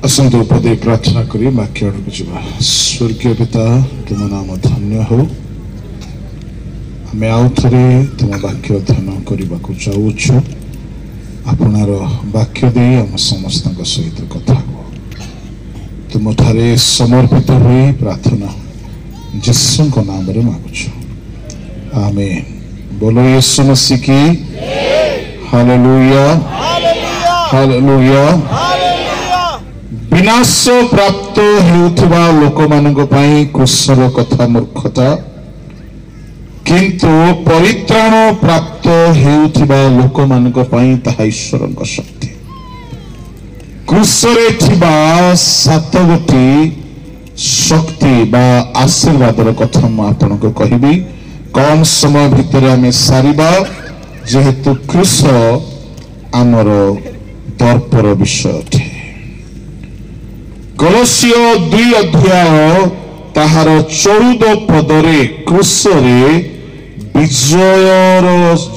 असंतो पदे प्रार्थना करी वाक्य आड़क जा। स्वर्गीय पिता तुम नाम धन्य हो। आम आउ थे तुम वाक्य अध्ययन करने को चाहूँ। आपणार वाक्य दे आम समस्त सहित कथा हो। तुम ठारे समर्पित हुई प्रार्थना यीशु नाम रे मांगुछु। आमीन। बोलो यीशु मसीह की हालेलुया हालेलुया। विनाश प्राप्त हेउथिबा लोक मानक पई क्रूसर कथा मूर्खता, किंतु परित्राण प्राप्त हेउथिबा लोक मानक पई ताहा ईश्वरक शक्ति। क्रूसरे थिबा सात गोटी शक्ति बा आशीर्वादर कथा मु आपनको कहिबी। कम समय भितर आमे सारिबा, जेहेतु क्रूस आमर दर्पर विषय अटे। कलसियो 2 अध्याय ताहार 14 पदरे क्रूसरे विजयर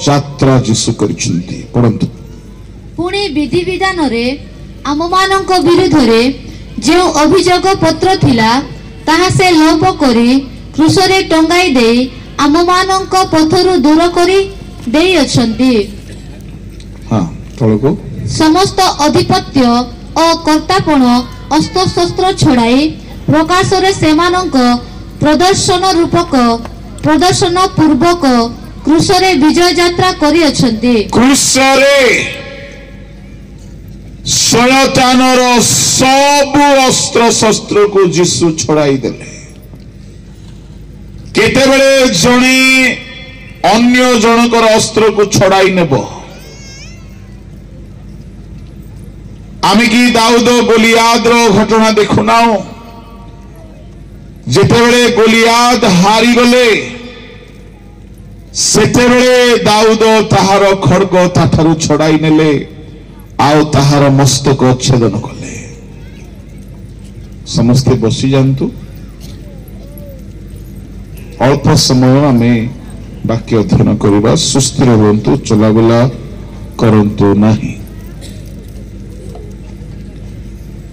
यात्रा जीशु करिसेंती। पढंतु। पुणे विधि विधान रे आममानक विरुद्ध रे जे अभियोग पत्र थिला ताहा से लोप करी क्रूसरे टंगाई दे आममानक पथरु दूर करी देई अछंती। हां तळको समस्त अधिपत्य और कर्तापण अस्त्र शस्त्र छड़ाई प्रकाश रे सेमानक प्रदर्शन पूर्वक क्रूसरे विजय यात्रा करी अछंती। क्रूसरे शयतानर सब अस्त्र शस्त्र को जीशु छड़ाई देले। केते बेले जणे अन्य जनकर अस्त्र को छड़ाई नेब। आमे कि दाऊद गोलियाद रो घटना देखुना। जेतेबेले गोलियाद हारी गले सेतेबेले दाऊद ताहार खड्ग ताठारु छड़ाई नेले आउ ताहार मस्तक छेदन कले। समस्ते बसी जातु। अल्प समय आमे वाक्य अध्ययन करवा। सुस्थिर हुंतु, चलाबुला करंतु नहीं।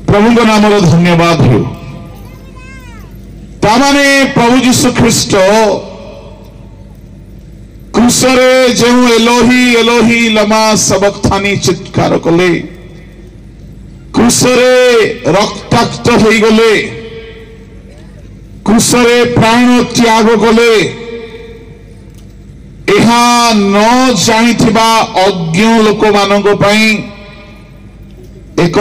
प्रभु को नाम धन्यवाद हो। तामाने प्रभु जीशु ख्रीस्ट क्रूसरे जो एलोही एलोही लमा सबक्तानी चित्कार कले, क्रूसरे रक्ताक्त हो गले, क्रूसरे प्राण त्याग कले। एहा न जानिथिबा अज्ञ लोक मानक पई एक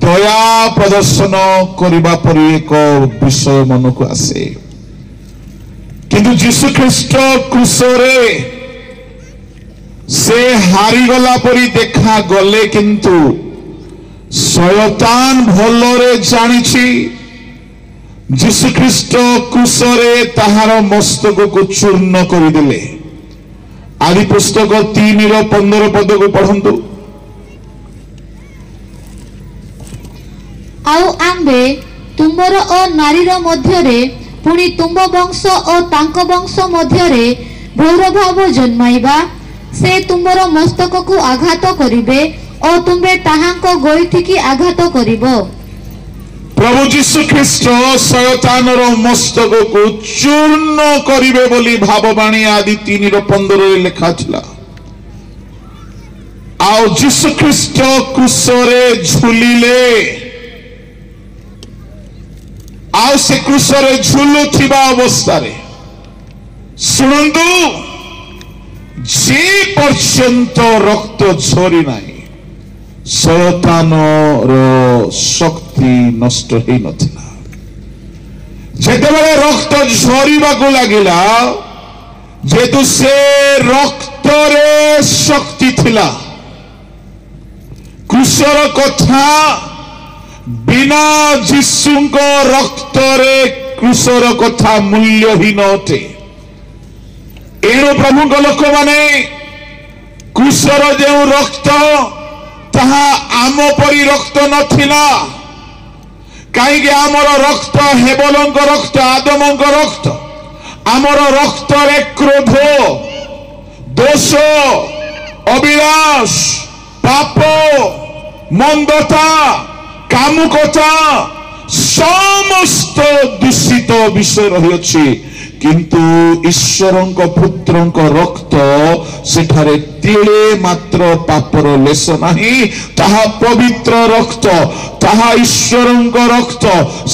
दया प्रदर्शन करबा पर एक विषय मन को आसे। किंतु जीशु ख्रीस्ट क्रूसरे से हारी गला परी देखा गले, किंतु शयतान भलरे जानिछि जीशु ख्रीस्ट क्रूसरे ताहार मस्तक को चूर्ण करदेले। आदि पुस्तक 3:15 पद को पढ़ंतु। आउ आम्बे तुमर और नारीर मध्यरे पुणी तुम वंश और तांक वंश मध्यरे गौरभाव जन्माइबा। से तुमर मस्तक को आघात करिबे और तुम्बे ताहांक गोइठी की आघात करिबो। प्रभु जीशु ख्रीस्ट शयतानर मस्तक को चूर्ण करिबे बोली भाववाणी आदि 3:15 रे लिखा थिला। आउ जीशु ख्रीस्ट क्रूसरे झुलिले। आउ से क्रूसरे झुलुथिबा अवस्था रे सुनंदु, जे पर्यंत रक्त झरी नाही शयतानर शक्ति नष्ट हेई नथिला। जेतेबेले रक्त झरीबा को लागिला, जेतु से रक्त रे शक्ति थिला। क्रूसर कथा बिना जीशुंक रक्त रे क्रूसर कथा मूल्यहीन अटे। एणु प्रभु लोक माने क्रूसर जो रक्त ताहा आम परी रक्त नथिला। कहीं आमर रक्त हेबलंक रक्त, आदमंक रक्त। आमर रक्त रे क्रोध, दोष, अभिलाष, पाप, मंदता କାମୁକତା ସମସ୍ତ ଦୂଷିତ ବିଷୟ ରହିଅଛି, କିନ୍ତୁ ଈଶ୍ୱରଙ୍କ ପୁତ୍ରଙ୍କ ରକ୍ତ ସେଠାରେ ତିଳେ ମାତ୍ର ପାପର ଲେଶ ନାହିଁ। ତାହା ପବିତ୍ର ରକ୍ତ, ତାହା ଈଶ୍ୱରଙ୍କ ରକ୍ତ।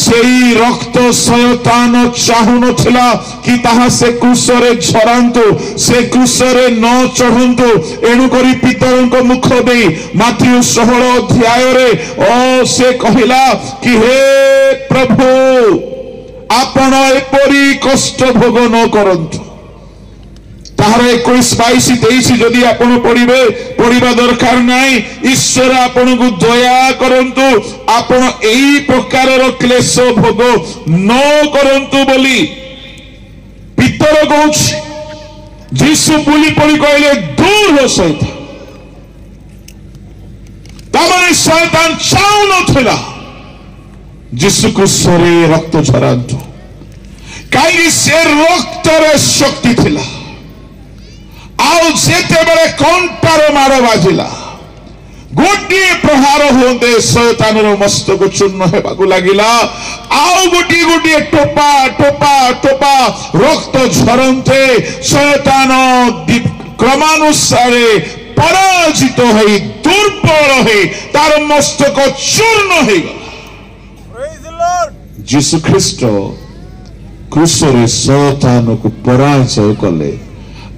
ସେଇ ରକ୍ତ ଶୟତାନ ଚାହୁଁନଥିଲା କି ତାହା ସେ କ୍ରୁଶରେ ଝରାନ୍ତୁ, ସେ କ୍ରୁଶରେ ନ ଚଢ଼ନ୍ତୁ। ଏଣୁକରି ପିତରଙ୍କ ମୁଖ ଦେଇ ମାଥିଉ 16 ଅଧ୍ୟାୟରେ ସେ କହିଲା କି ହେ ପ୍ରଭୁ, ଆପଣ ଏପରି କଷ୍ଟ ଭୋଗ ନ କରନ୍ତୁ। ତାହାର 21-22 ଦେଇଛି, ଯଦି ଆପଣ ପଢିବା ଦରକାର ନାହିଁ। ଈଶ୍ୱର ଆପଣଙ୍କୁ ଦୟା କରନ୍ତୁ, ଆପଣ ଏହି ପ୍ରକାରର କ୍ଲେଶ ଭୋଗ ନ କରନ୍ତୁ ବୋଲି ପିତର କହୁଛି। ଯୀଶୁ ବୁଲି ପଡ଼ି କହିଲେ, ଦୂର ଶୈତାନ। ତାମାନେ ଶୈତାନ ଚାହୁଁନଥିଲା ଯୀଶୁ କ୍ରୁଶରେ ରକ୍ତ ଝରାନ୍ତୁ, କାହିଁକି ସେ ରକ୍ତରେ ଶକ୍ତି ଥିଲା। ଆଉ ଯେତେବେଳେ କଣ୍ଟାର ମାଡ଼ ବାଜିଲା, ଗୋଟିଏ ପ୍ରହାର ହୁଅନ୍ତେ ଶୟତାନର ମସ୍ତକ ଚୂର୍ଣ୍ଣ ହେବାକୁ ଲାଗିଲା। ଆଉ ଗୋଟିଏ ଟୋପା ଟୋପା ଟୋପା ରକ୍ତ ଝରନ୍ତେ ଶୟତାନ କ୍ରମାନୁସାରେ ପରାଜିତ ହୋଇ ଦୁର୍ବଳ ହୋଇ ତାର ମସ୍ତକ ଚୂର୍ଣ୍ଣ ହେଇଗଲା। ଯୀଶୁ ଖ୍ରୀଷ୍ଟ କ୍ରୁଶରେ ଶୟତାନକୁ ପରାଜୟ କଲେ,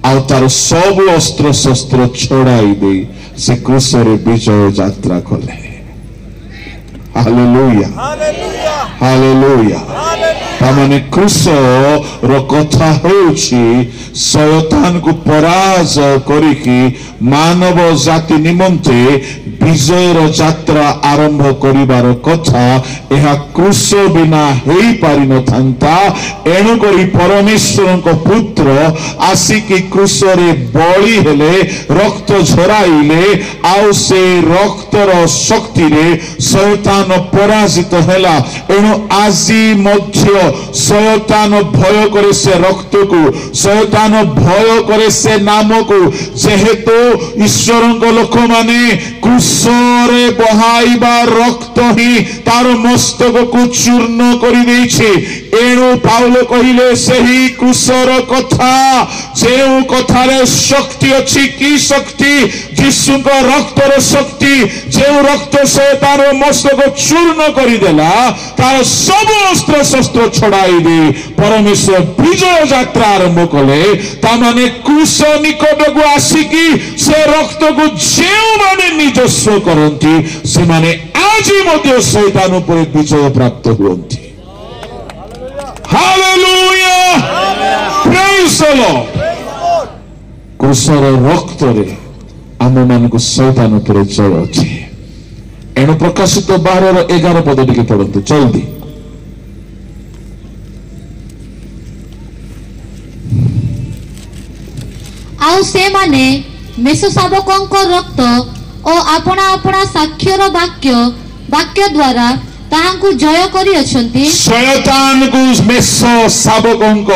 ଆଉ ତାର ସବୁ ଅସ୍ତ୍ର ଶସ୍ତ୍ର ଛଡାଇ ଦେଇ ସେ କ୍ରୁଶରେ ବିଜୟ ଯାତ୍ରା କଲେ। Hallelujah, hallelujah. ତାମାନେ କ୍ରୁଶର କଥା ହେଉଛି ଶୟତାନକୁ ପରାଜୟ କରିକି ମାନବ ଜାତି ନିମନ୍ତେ ବିଜୟର ଯାତ୍ରା ଆରମ୍ଭ କରିବାର କଥା। ଏହା କ୍ରୁଶ ବିନା ହେଇପାରିନଥାନ୍ତା। ଏଣୁକରି ପରମେଶ୍ୱରଙ୍କ ପୁତ୍ର ଆସିକି କ୍ରୁଶରେ ବଳି ହେଲେ, ରକ୍ତ ଝରାଇଲେ, ଆଉ ସେ ରକ୍ତର ଶକ୍ତିରେ ଶୟତାନ ପରାଜିତ ହେଲା। ଏଣୁ ଆଜି ମଧ୍ୟ ଶୟତାନ ଭୟ କରେ ସେ ରକ୍ତକୁ, ଶୟତାନ ଭୟ କରେ ସେ ନାମକୁ। ଯେହେତୁ ଈଶ୍ୱରଙ୍କ ଲୋକମାନେ କ୍ରୁଶରେ ବହାଇବା ରକ୍ତ ହିଁ ତାର ମସ୍ତକକୁ ଚୂର୍ଣ୍ଣ କରିଦେଇଛି। ଏଣୁ ପାଉଲ କହିଲେ, ସେହି କ୍ରୁଶର କଥା, ଯେଉଁ କଥାରେ ଶକ୍ତି ଅଛି। କି ଶକ୍ତି? ଯୀଶୁଙ୍କ ରକ୍ତର ଶକ୍ତି। ଯେଉଁ ରକ୍ତ ସେ ତାର ମସ୍ତକ ଚୂର୍ଣ୍ଣ କରିଦେଲା, ତାର ସବୁ ଅସ୍ତ୍ର ଶସ୍ତ୍ର ଛଡାଇ ଦେଇ ପରମେଶ୍ୱର ବିଜୟ ଯାତ୍ରା ଆରମ୍ଭ କଲେ। ତାମାନେ କ୍ରୁଶ ନିକଟକୁ ଆସିକି ସେ ରକ୍ତକୁ ଯେଉଁମାନେ ନିଜସ୍ୱ କରନ୍ତି, ସେମାନେ ଆଜି ମଧ୍ୟ ଶୈତାନ ଉପରେ ବିଜୟ ପ୍ରାପ୍ତ ହୁଅନ୍ତି। ହାଲେଲୁୟା, ପ୍ରେଜ୍ ଦ ଲର୍ଡ। କ୍ରୁଶର ରକ୍ତରେ ଆମମାନଙ୍କୁ ଶୈତାନ ଉପରେ ଜୟ ଅଛି। ଏଣୁ ପ୍ରକାଶିତ 12:11 ପଦ ଟିକେ ପଢନ୍ତୁ ଜଲ୍ଦି। ଆଉ ସେମାନେ ମେଷ ଶାବକଙ୍କ ରକ୍ତ ଓ ଆପଣା ଆପଣା ସାକ୍ଷ୍ୟର ବାକ୍ୟ ଦ୍ୱାରା ତାହାଙ୍କୁ ଜୟ କରିଅଛନ୍ତି। ଶୟତାନକୁ ମେଷ ଶାବକଙ୍କ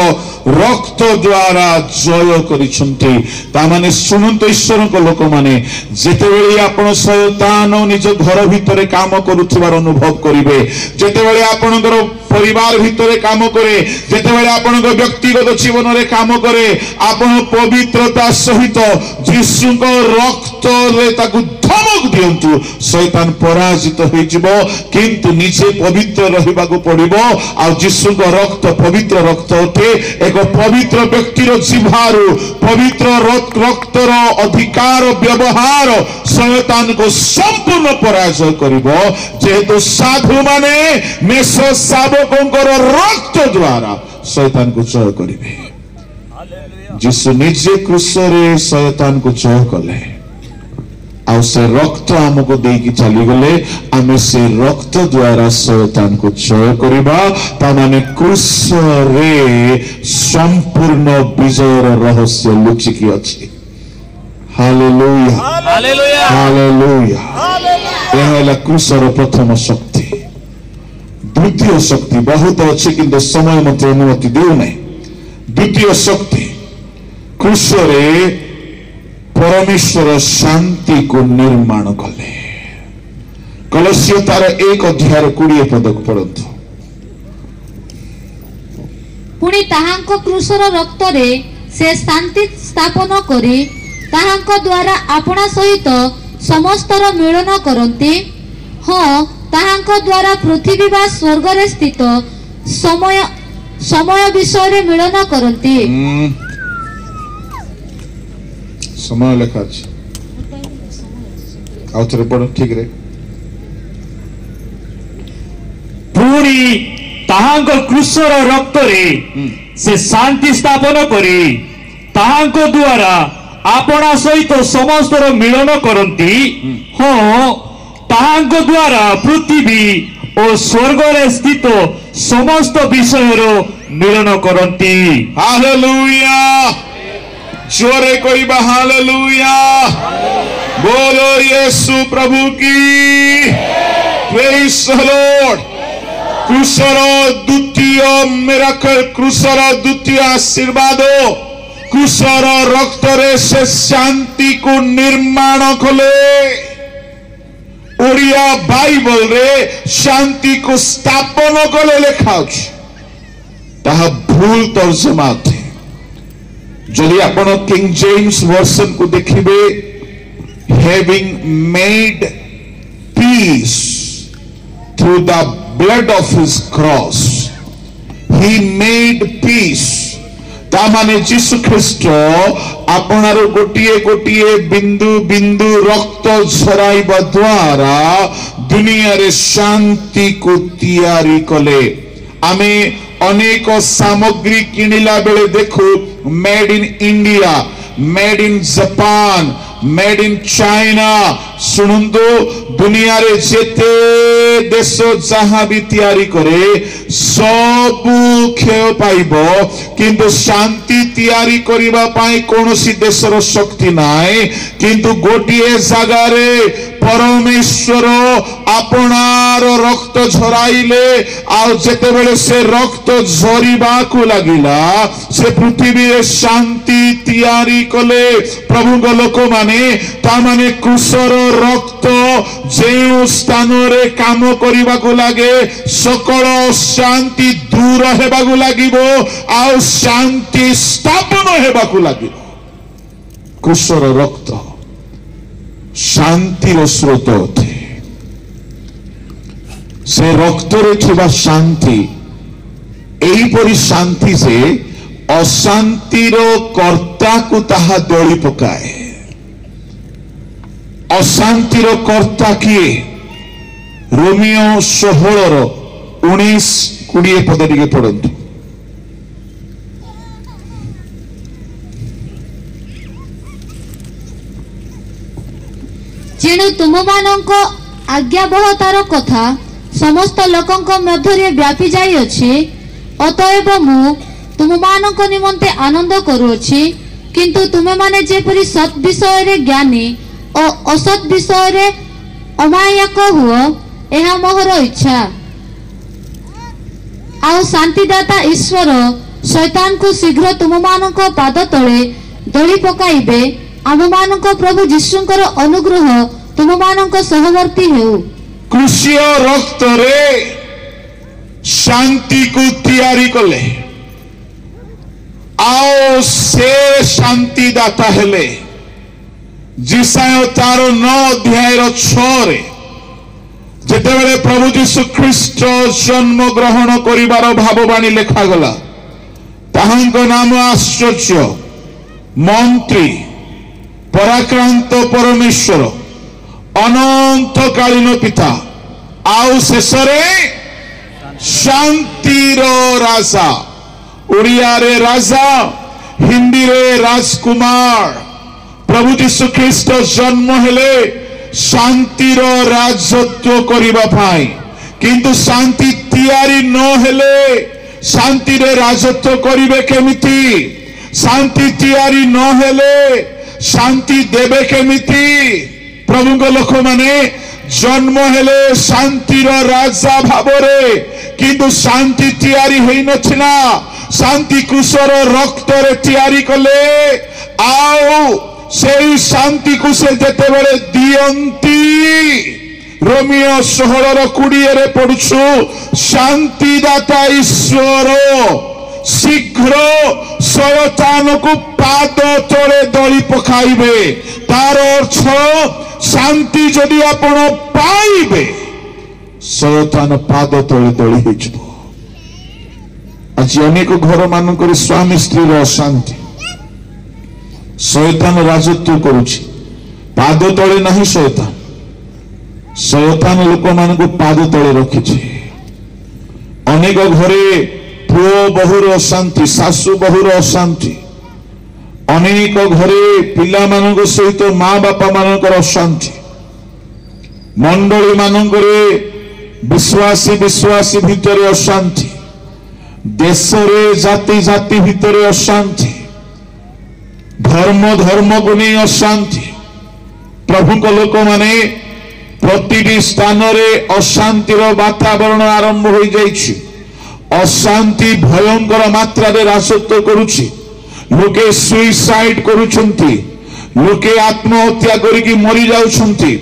ରକ୍ତ ଦ୍ୱାରା ଜୟ କରିଛନ୍ତି। ତାମାନେ ଶୁଣନ୍ତୁ ଈଶ୍ୱରଙ୍କ ଲୋକମାନେ, ଯେତେବେଳେ ଆପଣ ଶୟତାନ ନିଜ ଘର ଭିତରେ କାମ କରୁଥିବାର ଅନୁଭବ କରିବେ, ଯେତେବେଳେ ଆପଣଙ୍କର ପରିବାର ଭିତରେ କାମ କରେ, ଯେତେବେଳେ ଆପଣଙ୍କ ବ୍ୟକ୍ତିଗତ ଜୀବନରେ କାମ କରେ, ଆପଣ ପବିତ୍ରତା ସହିତ ଯୀଶୁଙ୍କ ରକ୍ତରେ ତାକୁ ଧମକ ଦିଅନ୍ତୁ, ଶୈତାନ ପରାଜିତ ହୋଇଯିବ। କିନ୍ତୁ ନିଜେ ପବିତ୍ର ରହିବାକୁ ପଡିବ। ଆଉ ଯୀଶୁଙ୍କ ରକ୍ତ ପବିତ୍ର ରକ୍ତ ଅଟେ। ଏକ ପବିତ୍ର ବ୍ୟକ୍ତିର ଜିହ୍ୱାରୁ ପବିତ୍ର ରକ୍ତର ଅଧିକାର ବ୍ୟବହାର ଶୟତାନକୁ ସମ୍ପୂର୍ଣ୍ଣ ପରାଜୟ କରିବ। ଯେହେତୁ ସାଧୁମାନେ ମେଷ ଶାବକଙ୍କର ରକ୍ତ ଦ୍ୱାରା ଶୟତାନକୁ ଜୟ କରିବେ। ଯୀଶୁ ନିଜେ କ୍ରୁଶରେ ଶୟତାନକୁ ଜୟ କଲେ, ଆଉ ସେ ରକ୍ତ ଆମକୁ ଦେଇକି ଚାଲିଗଲେ। ଆମେ ସେ ରକ୍ତ ଦ୍ୱାରା ଶୟତାନକୁ ଜୟ କରିବା। ତାମାନେ କ୍ରୁଶରେ ସମ୍ପୂର୍ଣ୍ଣ ବିଜୟର ରହସ୍ୟ ଲୁଚିକି ଅଛି। Hallelujah, hallelujah. ଏହା ହେଲା କ୍ରୁଶର ପ୍ରଥମ ଶକ୍ତି। ଦ୍ୱିତୀୟ ଶକ୍ତି ବହୁତ ଅଛି, କିନ୍ତୁ ସମୟ ମତେ ଅନୁମତି ଦେଉନାହିଁ। ଦ୍ୱିତୀୟ ଶକ୍ତି, କ୍ରୁଶରେ ପରମେଶ୍ୱର ଶାନ୍ତିକୁ ନିର୍ମାଣ କଲେ। कलसियो तार 1 अध्याय 20 पद को पढ़ंतु। पुणी ताहांको क्रूसर रक्तरे से शांति स्थापन करी ताहांको द्वारा आपणा सहित समस्तर मिलन करती। हाँ, ताहांको द्वारा पृथ्वी बा स्वर्ग रे स्थित समय समय विषय रे मिलन करती। समय लेखा अछि आउथरे पढ़ ठीक रे। पुणी ताहांको क्रूसर रक्तरे से शांति स्थापन करी ताहांको द्वारा आपणा सहित समस्तर मिलन करती। हाँ, ताहांको द्वारा पृथ्वी और स्वर्ग रे स्थित समस्त विषयर मिलन करती। हालेलुया, जोरे कोई बा हालेलुया, बोलो यीशु प्रभु की। Praise the Lord. क्रूसर द्वितीय मिराकल, क्रूसर द्वितीय आशीर्वाद, क्रूसर रक्त रे से शांति को निर्माण कले। ओडिया बाइबल रे शांति को स्थापन कले लेखा अछि, ताहा भूल तर्जमा थे। जदि आपण किंग जेम्स वर्जन को देखिबे, having made peace through the blood of his cross, he made peace. ता माने यीशु ख्रीष्ट आपणार गोटिए गोटिए बिंदु बिंदु रक्त झराइबा द्वारा दुनिया रे शांति को तैयारी कले। आमे अनेक सामग्री किनिला बेले देखो made in India, made in Japan, made in China. Sunando दुनिया रे जेते देश जहां भी तैयारी करे सब क्षय पाइबो, किंतु शांति तैयारी करिबा पाई कोनोसी देशर शक्ति नाय। किंतु गोटिए जगह रे परमेश्वर आपणार रक्त झराइले, आ जेते बेले से रक्त झरिबा को लागिला, से पृथ्वी रे शांति तैयारी कले प्रभु को लोक माने। ता माने क्रूसर रक्त जे स्थान रे काम करिबा को लागे सकल शांति दूर हेबा को लागिबो, आ शांति स्थापन हेबा को लागिबो। क्रूसर रक्त शांतिर स्रोत थे। से रक्त रे थिबा शांति एहीपरि शांति से अशांतिर कर्ता को ताहा दଳି पकाए। अशांतिर कर्ता किए? रोमियो 16:19-20 पद टिके पढ़ंतु। जेणु तुममानंक आज्ञाबहतार कथा समस्त लोकंक मध्य व्यापी जाई अछि, अतएव मु तुममानंक निमंते आनंद करूछि। किंतु तुमे माने जेपरि सत विषय रे ज्ञानी और असत विषय रे अमायक हुओ, एहा मोहर इच्छा। आउ शांतिदाता ईश्वर शैतान को शीघ्र तुममानंक पाद तले दଳି पकाइबे। आममानंक प्रभु यीशुंकर अनुग्रह तुममानंक सहवर्ती हेउ। क्रूसीय रक्त रे शांति को तैयारी कले, आओ से शांति दाता हेले। जिसाय तार 9 अध्याय 6 रे जेतेबेले प्रभु यीशु ख्रीष्ट जन्म ग्रहण करिबार भाववाणी लेखा गला, ताहांक नाम आश्चर्य, मंत्री, पराक्रांत परमेश्वर, अनंतकालीन पिता, आउ शेषरे शांतिर राजा। ओडिया रे राजा, हिंदी रे राजकुमार। प्रभु यीशु ख्रीष्ट जन्म हेले शांतिर राजत्व करिबा पाई, किंतु शांति तैयारी न हेले शांति रे राजत्व करिबे केमिति? शांति तैयारी न हेले शांति देबे केमिति? प्रभु को लोक माने जन्म हेले शांतिर राजा भावरे, किंतु शांति तैयारी हेई नथिला। शांति क्रूसर रक्त रे तैयारी कले, आओ से शांति को से जेते बेले दियंती रोमियो 16:20 पढ़ुछु शांतिदाता ईश्वर शीघ्र शयतान को पाद तले दली पकाइबे तार अर्थ शांति जदि आपण पाइबे शयतान पाद तले दली हो। आज अनेक घर मानक स्वामी स्त्री अशांति शयतान राजत्व करुछि पाद तले नहीं शयतान लोक मान पाद तले रखी अनेक घरे पुओ बहुर अशांति सासु बहुर अशांति अनेक घरे पिला मानक सहित माँ बापा मानकर अशांति मंडली मानकरे विश्वासी विश्वासी भितर अशांति देश रे जाति जाति भितर अशांति धर्म धर्म को नहीं अशांति प्रभु को लोक माने प्रतिटी स्थान रे अशांतिर वातावरण आरंभ हो जाइछि अशांति भयंकर मात्रा रे राजत्व करुछि लोके सुइसाइड करुछंती लोके आत्महत्या करिकि मरि जाउछंती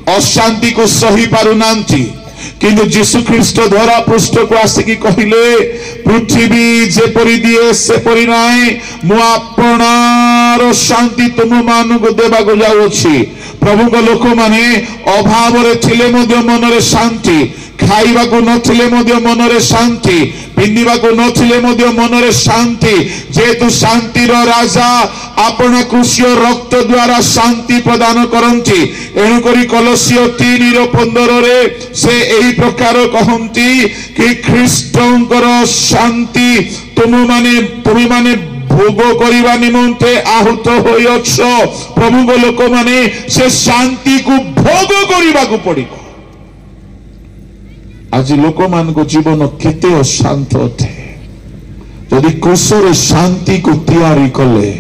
अशांति को सही पारुनांती किंतु जीशु ख्रीष्ट धरा पृष्ठ को आसिकी कहिले पृथ्वी जेपरि दिए सेपरि नाही मु आपणार शांति तुम मानक देबा को जाउछि प्रभु को लोक माने अभाव रे थिले मध्य मन रे शांति खाइबा को नथिले मध्य मन रे शांति पिंदिबा को नथिले मध्य मन रे शांति जेतु शांतिर राजा आपण क्रूसिय रक्त द्वारा शांति प्रदान करंती एणु करी कलसियो 3:15 रे से एही प्रकार कहंती कि ख्रीष्टंकर शांति तुम माने भोग करिबा निमंते आहुत होयछ प्रभु को लोक माने से शांति को भोग करिबा को पड़िबो। आज लोक मान को जीवन केते अशांत थे यदि क्रूसर शांति को तैयारी कले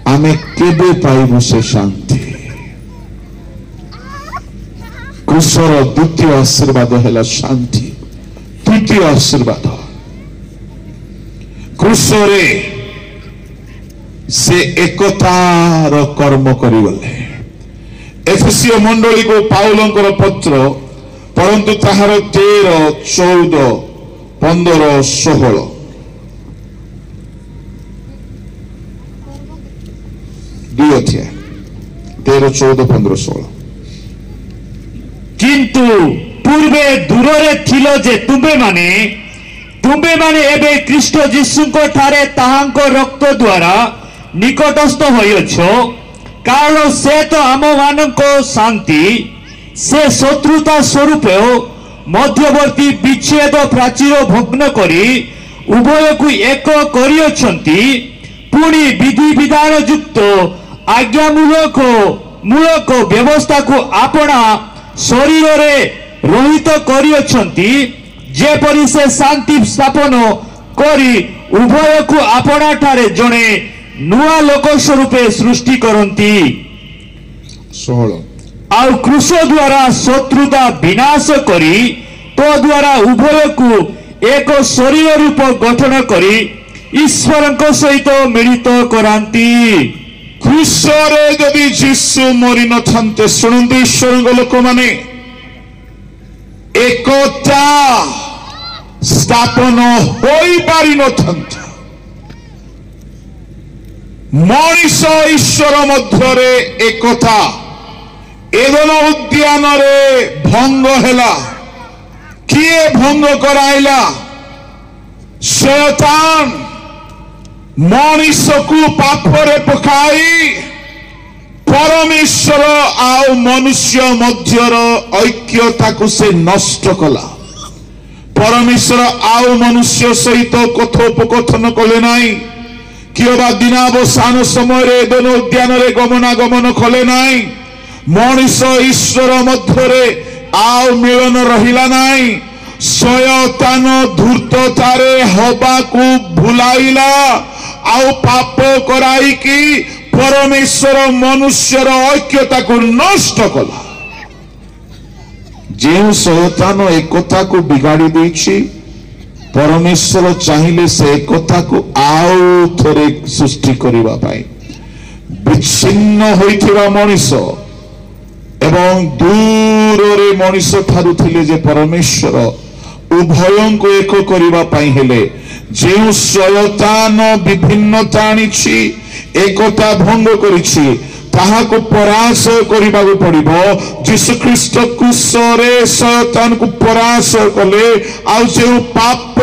आमे केबे पाइबु से शांति। क्रूसर द्वितीय आशीर्वाद है शांति तृतीय आशीर्वाद क्रूसरे से एकतार कर्म करिगले। एफेसीय मंडली को पाउलंकर पत्र परंतु ताहार 13, 14, 15, 16 दुई अध्याय 13, 14, 15, 16 किंतु पूर्वे दूरे थिलो जे तुमे माने एबे ख्रीष्ट जीशुको ठारे ताहांको रक्त द्वारा निकटस्थ होइछो कारण से तो आम मानको शांति से शत्रुता स्वरूप मध्यवर्ती विच्छेद प्राचीर भग्न करी उभय को एक करियछंती पुणी विधि विधान युक्त आज्ञामूलक व्यवस्था को आपना शरीर रे रहित करियछंती जेपरि से शांति स्थापन करी उभय को आपना ठारे जणे नुआ लोक स्वरूपे सृष्टि करंती। 16 आउ क्रूस द्वारा शत्रुता विनाश करी तो द्वारा उभय को एक शरीर रूप गठन करी ईश्वर सहित मिलित करांती। क्रूसरे यदि जीशु मरी न थांते शुणुंती ईश्वर लोक माने एकता स्थापन होई पारि न थांते मनीष ईश्वर मध्यरे एकता एदन उद्यान रे भंग हेला किए भंग कराइला शैतान मनीष को पापरे पकाई परमेश्वर आउ मनुष्य मध्यर ऐक्यता को से नष्ट कला। परमेश्वर आउ मनुष्य सहित कथोपकथन कले नाई किबा दिनावसान समय रे एदन उद्यान रे गमनागमन कले नाई मनीष ईश्वर मध्यरे आउ मिलन रहिला नाई शयतान धूर्ततारे हवा को भुलाइला आउ पाप कराई कि परमेश्वर मनुष्यर ऐक्यता को नष्ट कला। जो शयतान एकता को बिगाड़ी देछि परमेश्वर चाहिए से एकता को आउ थरे सृष्टि करिबा पाई विच्छिन्न होइथिबा मनुष्य ଏବଂ ଦୂରରେ ମଣିଷ ଠାରୁ ଥିଲେ ଯେ ପରମେଶ୍ୱର ଉଭୟଙ୍କୁ ଏକ କରିବା ପାଇଁ ହେଲେ ଯେଉଁ ଶୟତାନ ବିଭିନ୍ନତା ଆଣିଛି ଏକତା ଭଙ୍ଗ କରିଛି ତାହାକୁ ପରାସ କରିବାକୁ ପଡିବ। ଯୀଶୁଖ୍ରୀଷ୍ଟ କ୍ରୁଶରେ ଶୟତାନକୁ ପରାସ କଲେ ଆଉ ଯେଉଁ ପାପ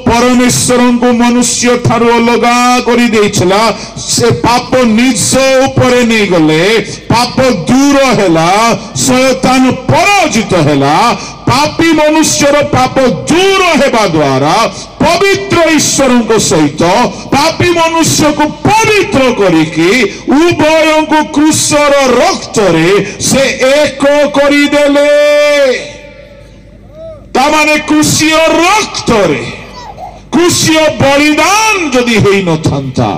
ପରମେଶ୍ୱରଙ୍କୁ ମନୁଷ୍ୟ ଠାରୁ ଅଲଗା କରିଦେଇଥିଲା ସେ ପାପ ନିଜ ଉପରେ ନେଇଗଲେ, ପାପ ଦୂର ହେଲା, ଶୟତାନ ପରାଜିତ ହେଲା। ପାପୀ ମନୁଷ୍ୟର ପାପ ଦୂର ହେବା ଦ୍ୱାରା ପବିତ୍ର ଈଶ୍ୱରଙ୍କ ସହିତ ପାପୀ ମନୁଷ୍ୟକୁ ପବିତ୍ର କରିକି ଉଭୟଙ୍କୁ କ୍ରୁଶର ରକ୍ତରେ ସେ ଏକ କରିଦେଲେ। ତାମାନେ କ୍ରୁଶୀୟ ରକ୍ତରେ କ୍ରୁଶୀୟ ବଳିଦାନ ଯଦି ହେଇନଥାନ୍ତା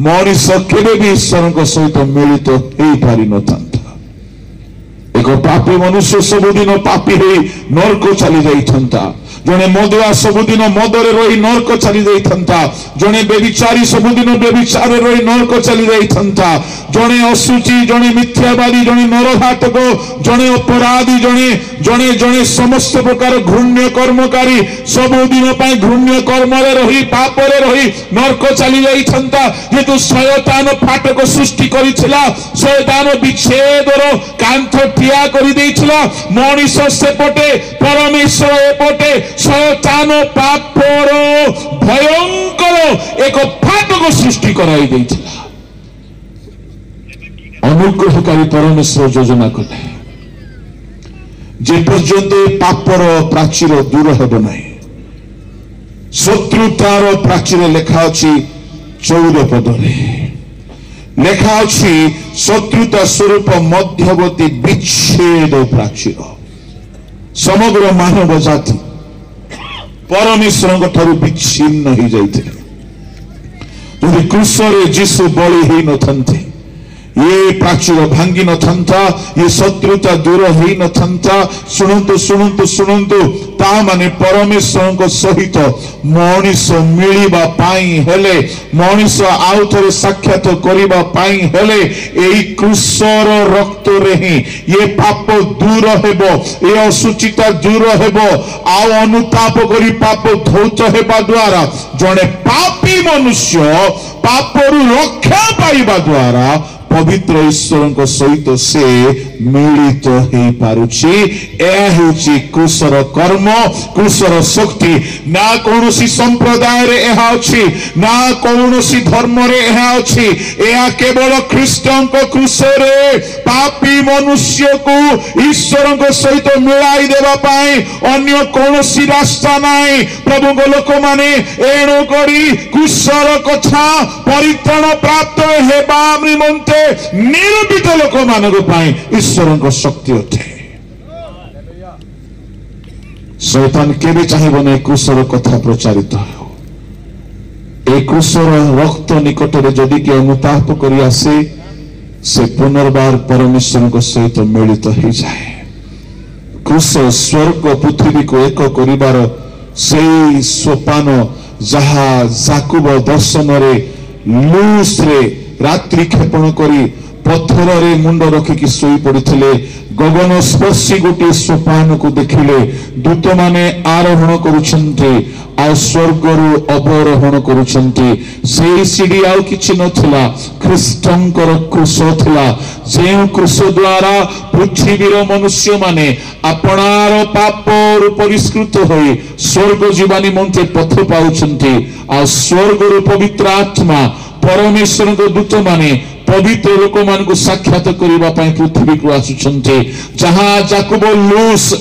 ମଣିଷ କେବେ ବି ଈଶ୍ୱରଙ୍କ ସହିତ ମିଳିତ ହେଇପାରିନଥାନ୍ତା। ଏକ ପାପୀ ମନୁଷ୍ୟ ସବୁଦିନ ପାପୀ ହେଇ ନର୍କ ଚାଲି ଯାଇଥାନ୍ତା। ଜଣେ ମଦୁଆ ସବୁଦିନ ମଦରେ ରହି ନର୍କ ଚାଲି ଯାଇଥାନ୍ତା। ଜଣେ ବ୍ୟଭିଚାରୀ ସବୁଦିନ ବ୍ୟଭିଚାରରେ ରହି ନର୍କ ଚାଲି ଯାଇଥାନ୍ତା। ଜଣେ ଅଶୁଚି, ଜଣେ ମିଥ୍ୟାବାଦୀ, ଜଣେ ନରଘାତକ, ଜଣେ ଅପରାଧୀ, ଜଣେ ଜଣେ ସମସ୍ତ ପ୍ରକାର ଘୃଣ୍ୟ କର୍ମକାରୀ ସବୁଦିନ ପାଇଁ ଘୃଣ୍ୟ କର୍ମରେ ରହି ପାପରେ ରହି ନର୍କ ଚାଲି ଯାଇଥାନ୍ତା। ଯେହେତୁ ଶୟତାନ ଫାଟକ ସୃଷ୍ଟି କରିଥିଲା, ଶୟତାନ ବିଚ୍ଛେଦର କାନ୍ଥ ଠିଆ କରିଦେଇଥିଲା। ମଣିଷ ସେପଟେ, ପରମେଶ୍ୱର ଏପଟେ, ଶୟତାନ ପାପର ଭୟଙ୍କର ଏକ ଫାଟକ ସୃଷ୍ଟି କରାଇ ଦେଇଥିଲା। ଅନୁଗ୍ରହକାରୀ ପରମେଶ୍ୱର ଯୋଜନା କଲେ ଯେ ପର୍ଯ୍ୟନ୍ତ ପାପର ପ୍ରାଚୀର ଦୂର ହେବ ନାହିଁ। ଶତ୍ରୁତାର ପ୍ରାଚୀର ଲେଖା ଅଛି 14 ପଦରେ ଲେଖା ଅଛି ଶତ୍ରୁତା ସ୍ୱରୂପ ମଧ୍ୟବର୍ତ୍ତୀ ବିଚ୍ଛେଦ ପ୍ରାଚୀର। ସମଗ୍ର ମାନବ ଜାତି ପରମେଶ୍ୱରଙ୍କ ଠାରୁ ବିଚ୍ଛିନ୍ନ ହେଇଯାଇଥିଲେ। ଯଦି କ୍ରୁଶରେ ଯୀଶୁ ବଳି ହେଇନଥାନ୍ତେ ये प्राचीर भांगी नथांता, ये शत्रुता दूर होई नथांता। शुणंतु शुणंतु शुणंतु ता माने परमेश्वर सहित मनीष मिलिबा पाई हेले, मनीष आउ थरे साक्षात करिबा पाई हेले एई क्रूसर रक्त रे ही ये पाप दूर हेबो, ये असुचिता दूर हेबो। आउ अनुताप करी पाप धौत हेबा द्वारा जने पापी मनुष्य पापरु रक्षा पाइबा द्वारा पवित्र ईश्वर सहित से मिलित हो पारुछि। क्रूसर कर्म, क्रूसर शक्ति। ना कौनसी संप्रदाय रे एहा अछि, ना कौनसी धर्म रे एहा अछि। एहा केवल ख्रीष्टन को क्रूसरे पापी मनुष्य को ईश्वर को सहित मिलाई देबा पाई अन्य कौनसी रास्ता नाही। प्रभु को लोक माने एणु करी क्रूसर कथा परित्राण प्राप्त हेबा निमंते निरूपित लोक मानक पाई ईश्वर शक्ति अटे। शैतान केबे चाहिबो नै क्रूसर कथा प्रचारित हो। ए क्रूसर रक्त निकट रे जदि के अनुताप करी आसे से पुनर्बार परमेश्वर सहित मिलित हो जाए। क्रूस स्वर्ग पृथ्वी को एक करिबार सेई सोपान जहा जाकुब दर्शन रे लूस रे रात्रि क्षेपण करी पत्थर रे मुंड रखिकी सोई पड़िथिले। गगन स्पर्शी गोटे सोपान को देखिले दूत माने आरोहण करुछन्ते आ स्वर्गरु अवरोहण करुछन्ते। सेई सीढ़ी आउ किछि नथिला, ख्रीष्टंकर क्रूस थिला। जे क्रूस द्वारा पृथ्वीर मनुष्य माने आपणार पापर परिष्कृत होई स्वर्ग जीवा निमंते पथ पाउछन्ते। आ स्वर्गरु पवित्र आत्मा परमेश्वर को दूत माने पवित्र लोक मान को साक्षात करिबा पई पृथ्वी को आसुछन्ते। जहां जाकुब लूस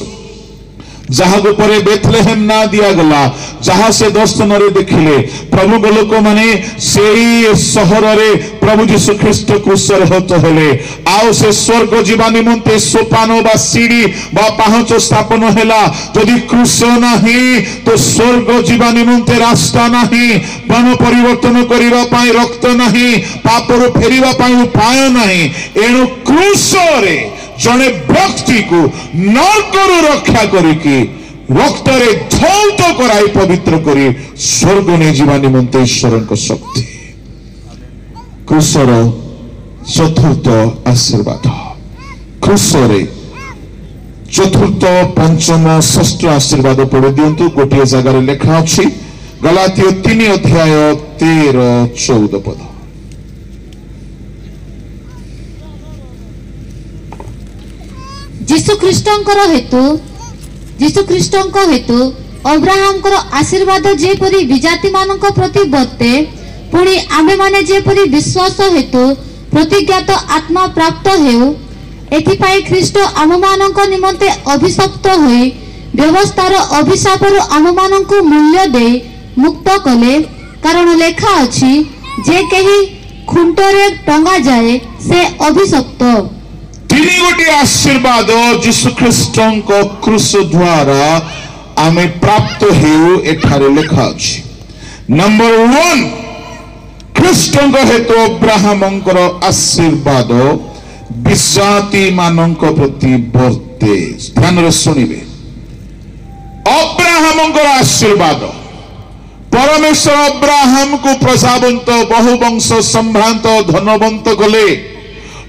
जहां को परे बेथलेहेम ना दिया गला, जहां से दर्शन रे देखिले प्रभु को लोक माने सेई शहर रे प्रभु यीशु ख्रीष्ट क्रूसर होत हेले। आउ से स्वर्ग जीवा निमंते सोपान बा सीढ़ी बा पाहच स्थापन हेला। जदि क्रूस नाही तो स्वर्ग जीवा निमंते रास्ता नाही, मन परिवर्तन करिबा पई रक्त नाही, पापरु फेरिबा पई उपाय नाही। एणु क्रूस रे जने व्यक्ति को नरकरु रक्षा करिकी रक्त रे धौत कराई पवित्र करी स्वर्ग ने जीवा निमंते ईश्वर शक्ति। क्रूसर चतुर्थ आशीर्वाद क्रूसरे चतुर्थ पंचम षष्ठ आशीर्वाद पढ़ी दिंतु गोटे जगार लेखा अच्छी गलातिय 3 अध्याय 13-14 पद। जीशु ख्रीष्टंक हेतु अब्राहम आशीर्वाद जेपरी विजाति मानक प्रति वर्ते पुणी आमे माने जेपरी विश्वास हेतु प्रतिज्ञात आत्मा प्राप्त हेउ एथिपाई ख्रीष्ट आम मानक निमंते अभिशप्त होई व्यवस्थार अभिशापर आम मानक मूल्य दे मुक्त कले कारण लेखा अछि जे केही खुंटरे टंगा जाए से अभिशप्त। तीन गोटे आशीर्वाद जीशु ख्रीष्टंक क्रूस द्वारा आमे प्राप्त हेउ एठारे लेखा अछि। नंबर 1 ख्रीष्टंक हेतु अब्राहमंकर आशीर्वाद विश्वासी मानक प्रति वर्ते। ध्यान रे सुनिबे अब्राहमंकर आशीर्वाद परमेश्वर अब्राहम को प्रजावंत बहुवंश संभ्रांत धनवंत कले।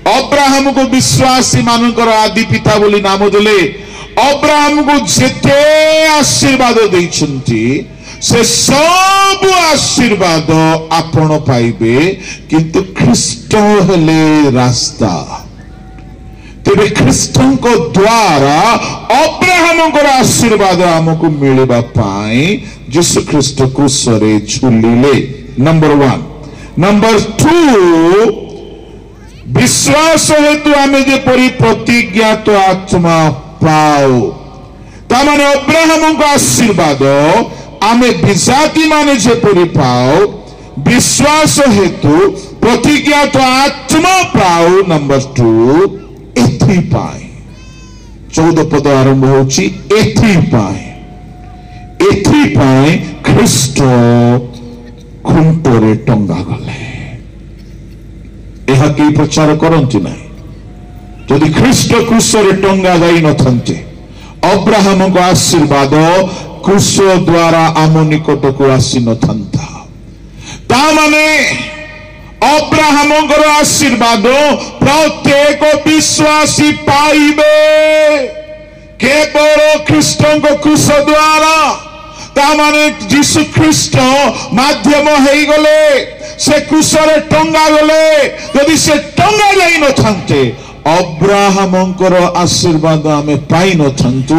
अब्राहम को विश्वासी मानकर आदि पिता बोली नाम देले। अब्राहम को जेते आशीर्वाद देइछंती से सब आशीर्वाद आपण पाइबे किंतु ख्रीष्ट हेले रास्ता। तेरे ख्रीष्टंक द्वारा अब्राहम को आशीर्वाद हमको मिलबा पाई जीशु ख्रीष्ट क्रूसरे झुलिले। नंबर 1 नंबर 2 विश्वास हेतु आमे जेपरि प्रतिज्ञात आत्मा पाओ तामाने अब्राहम को आशीर्वाद आमे विजाति माने जेपरि पाओ विश्वास हेतु प्रतिज्ञात आत्मा पाओ। नंबर 2 एथिपाई 14 पद आरंभ होची एथिपाई ख्रीष्ट खुंटरे टंगा गले। यह कि प्रचार करती ना यदि ख्रीष्ट क्रूसरे टंगा जाई नथंते अब्राहम को आशीर्वाद क्रूस द्वारा आम निकट को आसी नथंता। ता माने अब्राहम आशीर्वाद प्रत्येक विश्वासी पाइबे केवल ख्रीष्ट क्रूस द्वारा। तामाने जीशु ख्रीष्ट माध्यम हो गले से क्रूसरे टंगा गले। यदि से टंगा जाई नथांते अब्राहमंकर आशीर्वाद आमे पाई नथांतु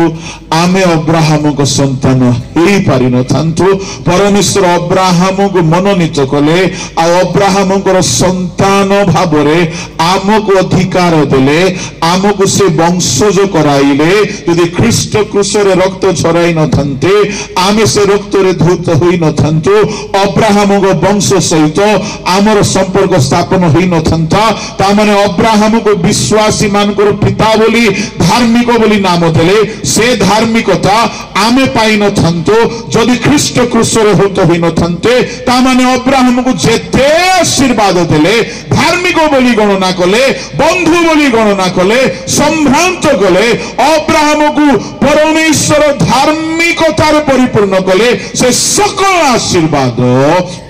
आमे अब्राहम को संतान हेई पारि नथांतु। परमेश्वर अब्राहम को मनोनीत कले आ अब्राहमंकर संतान भावरे आमको अधिकार देले आमको से वंशज कराइले। यदि ख्रीष्ट क्रूसरे रक्त झराई नथांते आमे से रक्त रे धूत होई नथांतु अब्राहम को वंश सहित आमर संपर्क स्थापन होई नथांता। तामाने अब्राहम को विश्वासी मानकर पिता बोली धार्मिक बोली नाम देले से धार्मिकता आमे पाई नथांतो जदि ख्रीष्ट क्रूसरे होत होई नथांते। तामाने अब्राहम को जेते आशीर्वाद देले धार्मिक बोली गणना कले बंधु बोली गणना कले संभ्रांत कले अब्राहम को परमेश्वर धार्मिकतार परिपूर्ण कले से सकल आशीर्वाद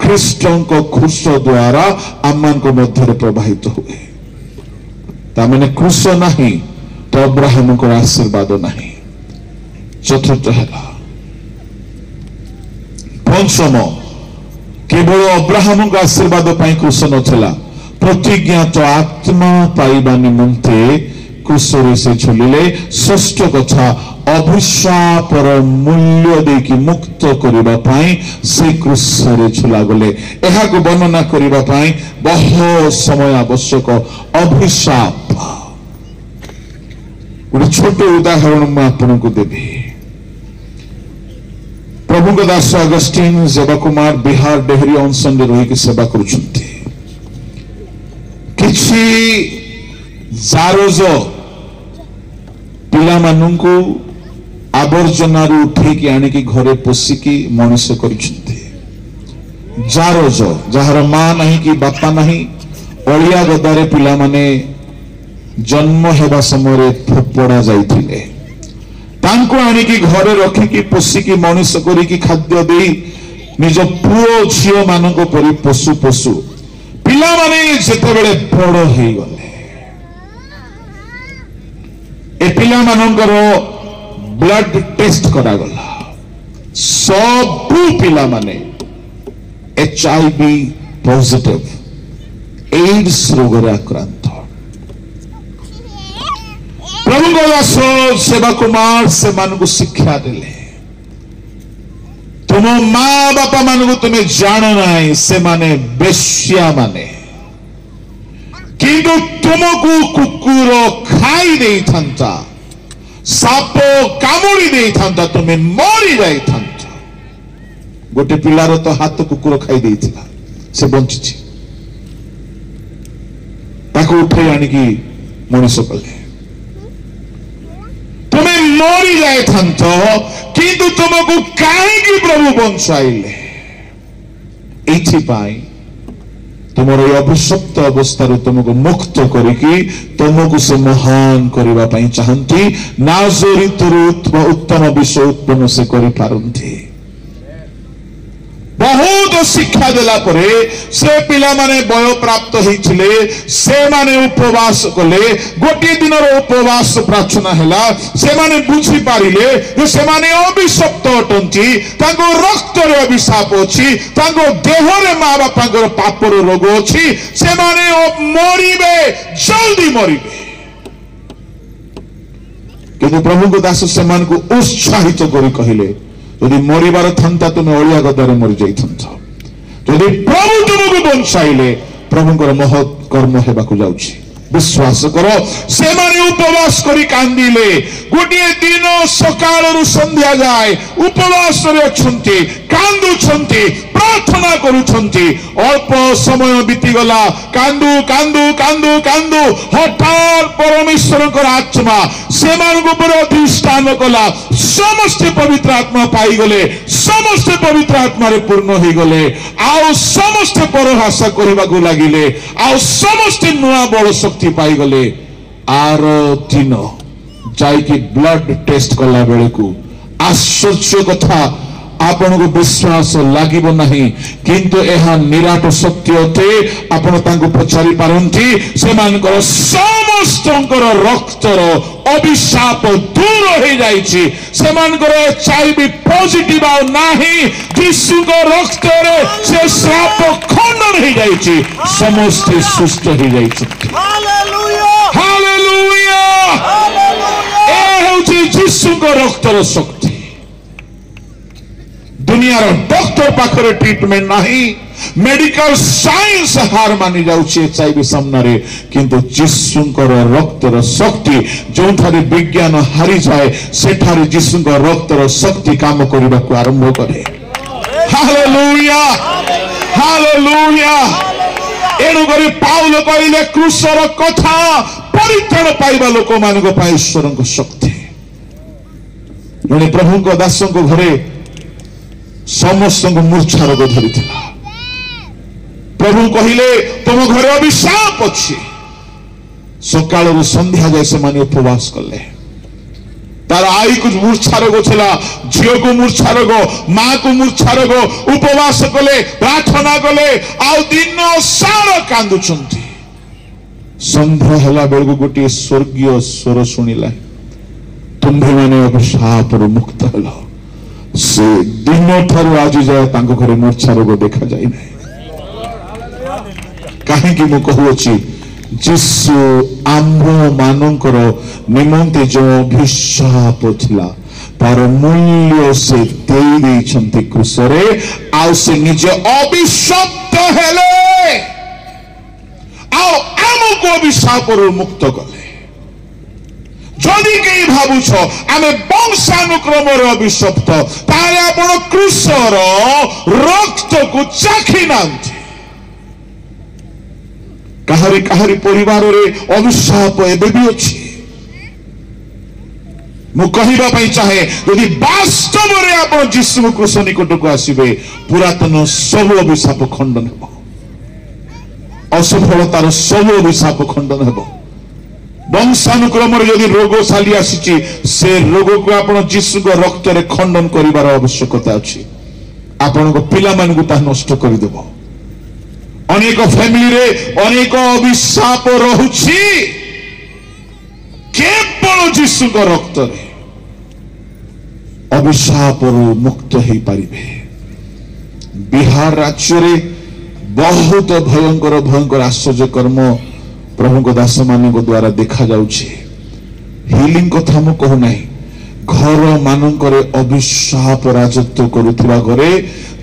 ख्रीष्टंक क्रूस द्वारा आमको मध्य प्रवाहित हुए। तामाने क्रूस नहीं तो अब्राहम को आशीर्वाद नहीं। चतुर्थ है पंचम केवल अब्राहम को आशीर्वाद पाई क्रूस नथिला प्रतिज्ञात आत्मा पाइबा निमंते क्रूसरे से झुलिले। षष्ठ कथा अभिशापर मूल्य देकी मुक्त करिबा पाई से क्रूसरे झुला गले। एहा को वर्णना करिबा पाई बहुत समय आवश्यक। अभिशाप गोटे छोट उदाहरण मैं आपको देवी। प्रभु दास अगस्टिन सेवा कुमार बिहार डेहरी अनशन रही सेवा करुछंती। किछि जारोज पिला माननकु आवर्जना उठेकी आनिकी घरे पोसिकी मनुष्य करिछंती। जारोज जहार मां नहीं कि बापा नहीं अलिया गदारे पिला माने जन्म हेबा समय फोपड़ा जाइथिले तांको आनिकी घरे रखिकी पोसिकी मनुष्य करिकी खाद्य देई निज पुओ झियो मानको परि पशु पशु पिला माने जेतेबेले बड़ हेई गले ए पिला मानकर ब्लड टेस्ट करा गला सब पिला माने HIV पॉजिटिव एड्स रोग रे आक्रांत प्रभु दास सेवा कुमार से मान को शिक्षा देले तुम माँ बापा मान को तुम्हें जान ना से माने बेश्या माने किंतु तुमको कुकुर खाई दे था साप कामुड़ी दे था तुम्हें मरी जाई था गोटे पिलार तो हाथ कुकुर खाई दे से बंची उठे आणिकी मनीष कले तुम्हें मरी जाए किंतु तुमको कहीं प्रभु बंचाइले तुम अभिशप्त अवस्था तुमको मुक्त करिकी तुमको से महान करने चाहती नाजरीत उत्तम विषय उत्पन्न से करि बहुत शिक्षा देला परे से पिला माने बय प्राप्त होइथिले से माने उपवास कले गोटे दिन उपवास प्रार्थना हैला से माने बुझी पारिले जे से माने अभिशप्त अटंती तांको रक्त रे अभिशाप अछि तांको देह रे मां बापांकर पापर रोग अछि से माने मरिबे जल्दी मरिबे किंतु प्रभु को दास से मान को उत्साहित करी कहिले यदि मरिबार था तुम्हें अलिया गदारे मरी जाइथा यदि प्रभु तुमको बंचाइले प्रभुଙ୍କର महत् कर्म हेबाकु जाउछि विश्वास करो से माने उपवास करी कांदिले गोटे दिन सकाळ संध्या जाए उपवास रे छंती कांदु छंती प्रार्थना करूछंती अल्प समय बीती गला कांदु कांदु कांदु कांदु हठात परमेश्वर को आत्मा से मान ऊपर अधिष्ठान कला समस्त पवित्र आत्मा पाई गले समस्त पवित्र आत्मा रे पूर्ण हो गले आउ समस्त परभाषा करबा को लागिले आउ समस्त नुआ बल शक्ति पाई गले आर दिन जाइकी ब्लड टेस्ट कला बेले को आश्चर्य कथा आपन को विश्वास लागिब नहीं किंतु एहा निराट सत्य अटे आपन तांको पचारि पारंती से मानकर समस्तंकर रक्तर अभिशाप दूर हो जाइछि से मानकर HIV पॉजिटिव आ नाही यीशु को रक्त रे से श्राप खंडन हो जाइछि समस्त सुस्त हो जाइछि हालेलुया हालेलुया हालेलुया ए होछि यीशु को रक्तर शक्ति दुनिया डॉक्टर पाखरे ट्रीटमेंट नहीं मेडिकल साइंस हार मानी जाउछि HIV सामने किंतु यीशुंकर रक्तर शक्ति जोठारे विज्ञान हारी जाए सेठारे यीशुंकर रक्तर शक्ति काम करबा को आरंभ करे हालेलुया हालेलुया एनु करी पाउल कहिले क्रूसर कथा परित्राण पाइबा लोक मानक पई ईश्वरक शक्ति जने प्रभुक दासक घरे समस्त मूर्छा रोग धरी प्रभु कहले तुम घरे अभिशाप अच्छी सकाल संध्या जाए से माने उपवास कले तार आई को मूर्छा रोग छला झियो को मूर्छा रोग मां को मूर्छा रोग उपवास कले प्रार्थना कले आउ दिन सारा कांदुचंती संध्या हला बेल गोटे स्वर्गीय स्वर सुनिला तुम्भे माने अभिशाप मुक्त हला से दिन ठारू आज जाए तांको घरे मूर्छा रोग देखा जाए ना कहीं मु कहूची जीशु आम्भ मानकर निमंते जो अभिशाप थिला तार मूल्य से दे देइछंती क्रूसरे आउ से निजे अभिशप्त हेले आउ आमको अभिशापरु मुक्त कले जदि कई भावुछ आमे वंशानुक्रम अभिशप्त तारे आपण क्रूसर रक्त को चाखी नांती कहारी कहारी परिवार रे अभिशाप एबे भी अछि मु कहिबा पई चाहे यदि वास्तव रे आपण यीशु क्रूस निकट को आसीबे पुरातन सब अभिशाप खंडन हेबो असफलतार सब अभिशाप खंडन हेबो वंशानुक्रम यदि रोग साली आसी से रोग को आप जीशु रक्त रे खंडन करिवार आवश्यकता अछि आपण पिला मान को नष्ट करदेव अनेक फैमिली रे अनेक अभिशाप रहुछि केवल केवल जीशु रक्त अभिशाप मुक्त हो पारे। बिहार राज्य में बहुत भयंकर भयंकर आश्चर्य कर्म प्रभु को दास मान द्वारा देखा जाउछि। हिलिंग कथा मु कहू नाही, घर मानकर अभिशाप राजत्व करुवा घरे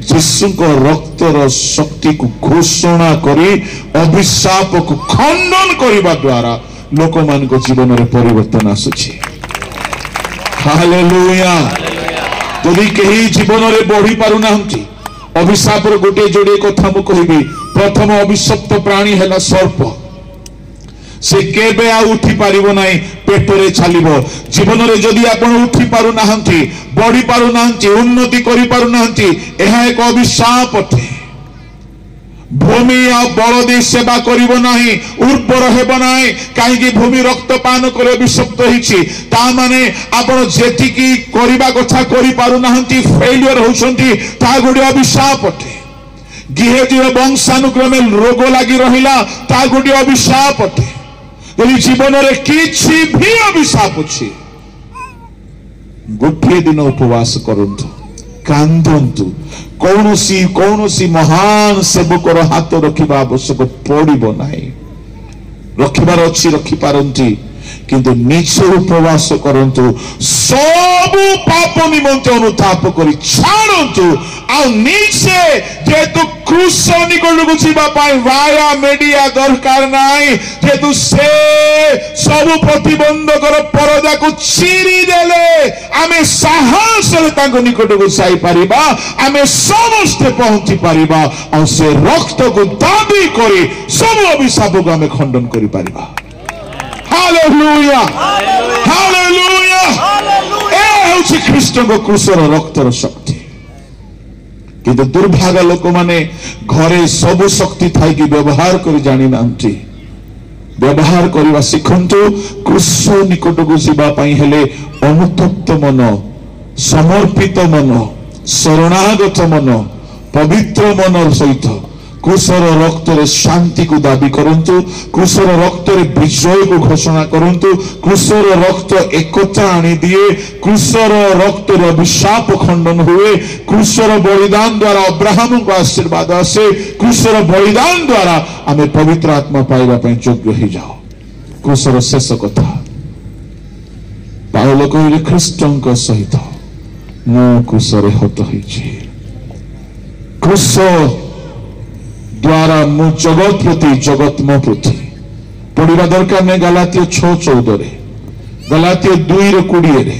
जीशु रक्तर शक्ति को घोषणा करी अभिशाप को खंडन करने द्वारा लोक मान जीवन में परिवर्तन आसुछि। हालेलुया। यदि कहीं जीवन में बढ़ी पारु नाहंती, अभिशाप गोटे जोड़े कथा मु कहबी। प्रथम अभिशप्त प्राणी है सर्प। से केबे आ उठी पारिबो नाही, पेटरे छालिबो। जीवन में जदि आपण उठी पारु नाहंती, बढ़ी पारु नाहंती, उन्नति करि पारु नाहंती, एहा एक अभिशाप अटे। भूमि आ बलदी सेवा करिबो नाही, उर्वर हेबो नाही, काहेकि भूमि रक्तपान करे अभिशप्त होईछि। ता माने आपण जेतिकी करिबा कथा करि पारु नाहंती, फेलियर होउछंती, ता गोटे अभिशाप अटे। गिहेजीर वंशानुक्रमे रोग लगी रहिला, ता गोटे अभिशाप अटे। यदि जीवन में किसी भी अभिशाप अच्छी, गोटे दिन उपवास करंतु, कांदंतु, कौनसी महान सेवकर हाथ रखिबा आवश्यक पड़िबो नाही। रखिबार अच्छी रखि पारंती, किंतु निज उपवास करंतु, सब पाप निमंते अनुताप करी छाड़ंतु। आ निजे जेतु क्रूस निकट को जीवा पाए वाया मीडिया दरकार नाही, जेतु से सब प्रतिबंधकर परदा को चिरी देले आमे साहस रे ताको निकट को जाई परिबा, आमे समस्त पहुंची परिबा। आ से रक्त को दाबी करी सब अभिशाप को आमे खंडन करि परिबा। Hallelujah, hallelujah. ए होछि ख्रीष्ट को क्रूसर रक्तर शक्ति। किंतु दुर्भाग्य लोक माने घरे सब शक्ति थाई कि व्यवहार करि जानि नांती। व्यवहार करवा शिखंतु। क्रूस निकट को जीवा पाई हेले अनुतप्त मन, समर्पित मन, शरणागत मन, पवित्र मन सहित क्रूसर रक्त शांति को दाबी करंतु। क्रूसर रक्त विजय को घोषणा करंतु। क्रूसर रक्त एकता आनी दिए। क्रूसर रक्त अभिशाप खंडन हुए। क्रूसर बलिदान द्वारा अब्राहम को आशीर्वाद आसे। क्रूसर बलिदान द्वारा आमे पवित्र आत्मा पाइबा पई योग्य हो जाओ। क्रूसर शेष कथा पाउल कहले ख्रीष्टଙ୍କ सहित मु क्रूसरे हत होइछि। क्रूस द्वारा मु जगत प्रति, जगत मो प्रति पढ़ा दरकार नहीं। गलातियो 6:14 रे, गलातियो 2:20 रे,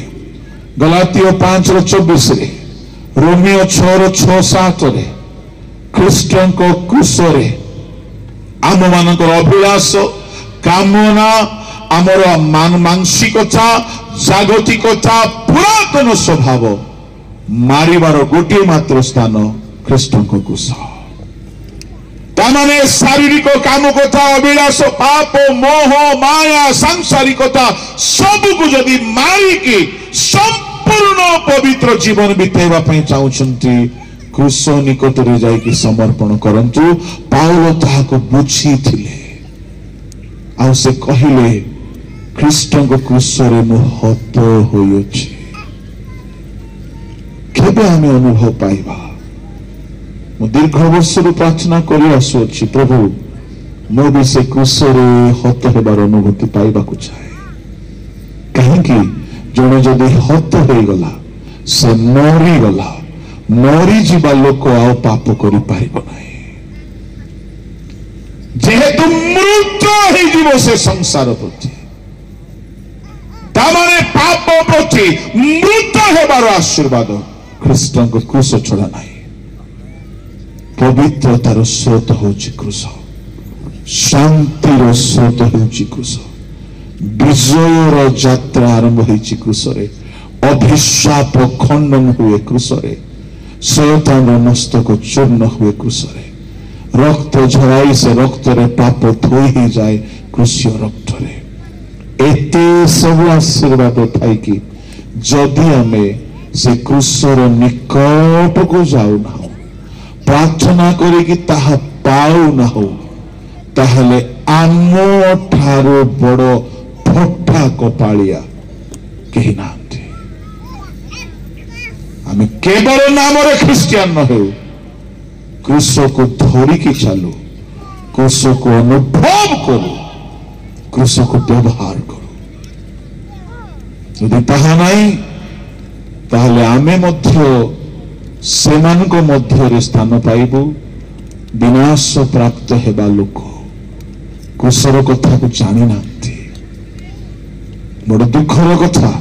गलातियो 5:24 रे, रोमियो 6:6-7 रे ख्रीष्टन को क्रूस रे आम मानकर अभिलाष, कामना, आमर मानसिकता, जागतिकता, पुरातन स्वभाव मारिबार गोटे मात्र स्थान ख्रीष्टन को क्रूस। तामाने शारीरिक काम कथा, अभिलाष, पाप, मोह, माया, सांसारिकता सब को जदि मारिकी संपूर्ण पवित्र जीवन बिताइबा पई चाहुछंती, क्रूस निकट रे जाई कि समर्पण करंतु। पाउल ताहाको बुझीथिले। आ से कहिले ख्रीष्टଙ୍କ क्रूसरे मु हत होइछि। केबे आमे अनुभव पाइबा? दीर्घ वर्ष प्रार्थना कर आसुअछि, प्रभु मो भी से क्रूसरे हत हेबार अनुभूति पाइबा को चाहे। कहीं जड़े जदि हत हो गला, से मरी गला, मरी जीवा लोक आ पाप करि पारिबो नाही। जेहेतु मृत्यु हो जीवो से संसार प्रति, तामाने पाप प्रति मृत्यु हेबार आशीर्वाद ख्रीष्टଙ୍କ क्रूस छड़ा नाही। पवित्रतार स्रोत होची क्रूस, शांतिर स्रोत होची क्रूस, विजयर यात्रा आरंभ होची क्रूसरे, अभिशाप खंडन हुए क्रूसरे, शैतान मस्तक चूर्ण हुए क्रूसरे, रक्त झराई से रक्त रे पाप धोई ही जाए क्रूसीय रक्त रे। एते सब आशीर्वाद थाई कि जदि आमे से क्रूसर निकट को जाऊ ना, प्रार्थना करी ताहा पाऊ ना हो, ताहले आम ठारो बड़ फटा कपालिया କେହି ନାହାନ୍ତି। ଆମେ କେବଳ ନାମରେ ଖ୍ରୀଷ୍ଟିଆନ ନ ହେଉ, କ୍ରୁଶକୁ ଧରିକି ଚାଲୁ, କ୍ରୁଶକୁ ଅନୁଭବ କରୁ, କ୍ରୁଶକୁ ବ୍ୟବହାର କରୁ। ଯଦି ତାହା ନାହିଁ ତାହେଲେ ଆମେ ମଧ୍ୟ ସେମାନଙ୍କ ମଧ୍ୟରେ ସ୍ଥାନ ପାଇବୁ, ବିନାଶ ପ୍ରାପ୍ତ ହେବା ଲୋକ, କ୍ରୁଶର କଥାକୁ ଜାଣିନାହାନ୍ତି। ବଡ଼ ଦୁଃଖର କଥା,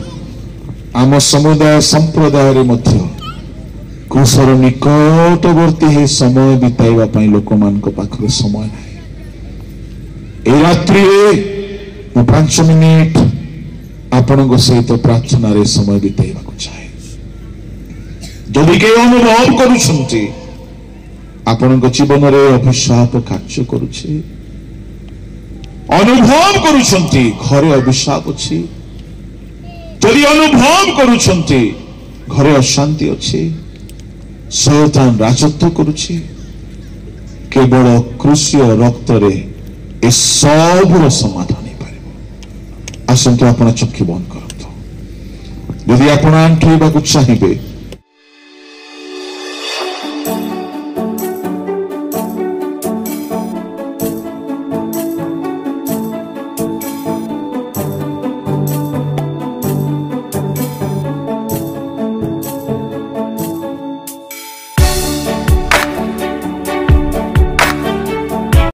ଆମ ସମୁଦାୟ ସମ୍ପ୍ରଦାୟରେ ମଧ୍ୟ କ୍ରୁଶର ନିକଟବର୍ତ୍ତୀ ହୋଇ ସମୟ ବିତାଇବା ପାଇଁ ଲୋକମାନଙ୍କ ପାଖରେ ସମୟ ନାହିଁ। এই ରାତ୍ରିରେ ମୁଁ 5 ମିନିଟ ଆପଣଙ୍କ ସହିତ ପ୍ରାର୍ଥନାରେ ସମୟ ବିତାଇବାକୁ ଚାହେଁ। ଯଦି କେହି ଅନୁଭବ କରୁଛନ୍ତି ଆପଣଙ୍କ ଜୀବନରେ ଅଭିଶାପ କାର୍ଯ୍ୟ କରୁଛି, ଅନୁଭବ କରୁଛନ୍ତି ଘରେ ଅଭିଶାପ ଅଛି, ଯଦି ଅନୁଭବ କରୁଛନ୍ତି ଘରେ ଅଶାନ୍ତି ଅଛି, ଶୟତାନ ରାଜତ୍ୱ କରୁଛି, କେବଳ କ୍ରୁଶୀୟ ରକ୍ତରେ ଏସବୁର ସମାଧାନ ହେଇପାରିବ। ଆସନ୍ତୁ ଆପଣ ଚକ୍ଷୁ ବନ୍ଦ କରନ୍ତୁ। ଯଦି ଆପଣ ଆଣ୍ଠେଇବାକୁ ଚାହିଁବେ